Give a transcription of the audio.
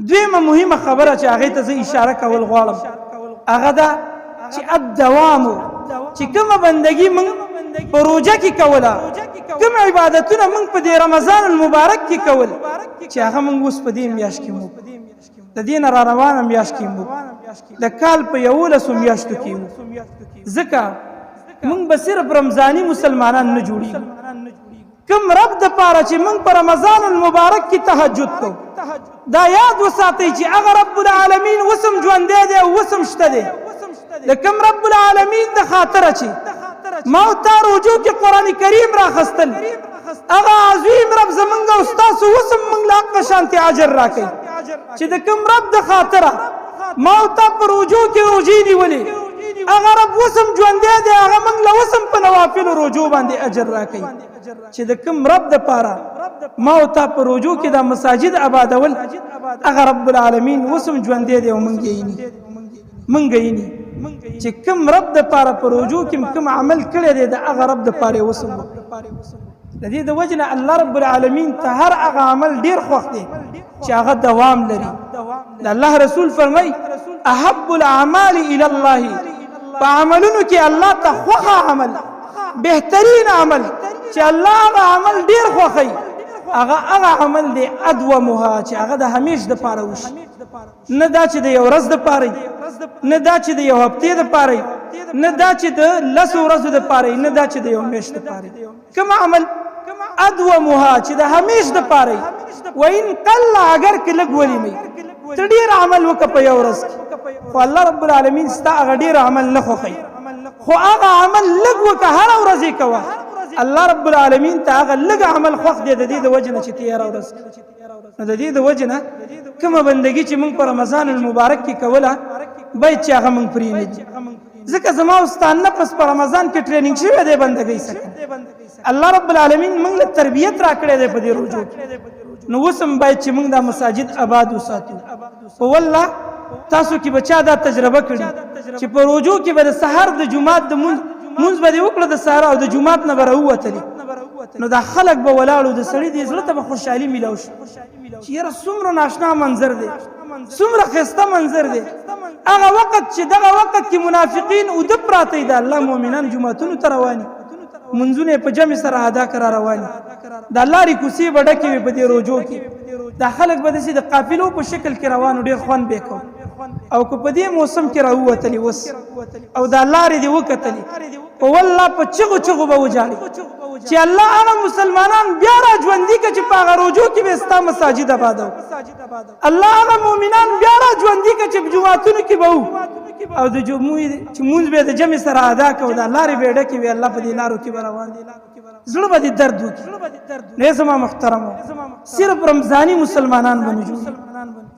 دویمه مهمه خبره چې هغې ته زه اشاره کول غواړم هغه ده چې الدوام چې کومه بندګي موږ په روژه کې کوله کوم عبادتونه موږ په دې رمضان المبارک کې کول چې هغه موږ اوس په دې میاشت کې موږ د دې نه را روانه میاشت کې موږ د کال په 11 میاشتو کې موږ ځکه موږ به صرف رمضاني مسلمانان نه جوړېږو کوم رب د پاره چې موږ په رمضان المبارک کې تهجد کوو دا یاد وساتئ چې هغه رب العالمین وسم ژوندی دی او وسم شته دی د کوم رب العالمین د خاطره چې ما او تا رجوع کې قرآن کریم راخستل هغه عظیم رب زمونږ او ستاسو وسم موږ له حقه شانتې اجر راکوي چې د کوم رب د خاطره ما او تا په رجوع کې روژې نیولې هغه رب وسم ژوندی دی هغه موږ له وسم په نوافلو روژو باندې اجر راکوي چې د کوم رب د پاره ما او تا په روژو کې دا مساجد آبادول هغه رب العالمین وسم ژوندی دی او موږ یې چې کوم رب د پاره په روژو کې کوم عمل کړی دی د هغه رب د پاره وسم د دې د وجه نه الله رب العالمین ته هر هغه عمل ډیر خوښ دی چې هغه دوام لري د الله رسول فرمای احب الاعمال الى الله په عملونو کې الله ته خوښه عمل بهترین عمل چې الله هغه عمل ډیر خوښي هغه عمل دی ادومها چې هغه د همیش د پاره وشي نه دا چې د یو ورځ د پاره نه دا چې د یو هفتې د پاره نه دا چې د 10 ورځو د پاره نه دا چې د یو میاشت د پاره کوم عمل ادومها چې د همیش د پاره وان قل اگر کلګ ولي مې ته ډیر عمل وکړه په یو ورځ خو الله رب العالمین ستا هغه ډیر عمل نه خوښي خو هغه عمل لږ وکړه هر ورځ یې کوه الله رب العالمین ته هغه لږ عمل خوښ دی د دې د وجه نه چې تیاره ورځ نو د دې د وجه نه کومه بندګي چې موږ په رمضان المبارک کې کوله باید چې هغه موږ پرېنږدي ځکه زما او ستا نفس په رمضان کې ټریننګ شوی دی بندګۍ څخه الله رب العالمین موږ له تربیت راکړی دی په دې روژو کې نو اوس هم باید چې موږ دا مساجد آباد وساتو په والله تاسو کې به چا دا تجربه کړي چې په روژو کې به د سحر د جومات د مونځ به دې وکړه د سهار او د جومات نه به راووتلې نو دا خلک به ولاړو د سړي دې زړه ته به خوشحالي میلاو شي چې یاره څومره ناشنا منظر دی څومره ښایسته منظر دی هغه وخت چې دغه وخت کې منافقین اوده پراته دي د الله مؤمنان جوماتونو ته رواني منځونه په جمع سره ادا کرا رواني د لارې کوڅې به ډکې وي په دې روژو کې دا خلک به داسې د قافلو په شکل کې روانو ډېر خوند به کوو او که په دې موسم کې راووتلې اوس او دا لارې دې وکتلې په والله په چغو چغو به وجاړي چې الله هغه مسلمانان بیا را ژوندي کړه چې په هغه روژو کې به ستا مساجد آبادو الله هغه مؤمنان بیا را ژوندي کړه چې په جوماتونو کې به وو او د چې مونځ به د جمع سره ادا کوو دا لارې به یې ډکې وي الله په دې لارو کې به روان دي زړه به دې درد وکړي نه زما محترمو صرف رمضاني مسلمانان به نه جوړېږي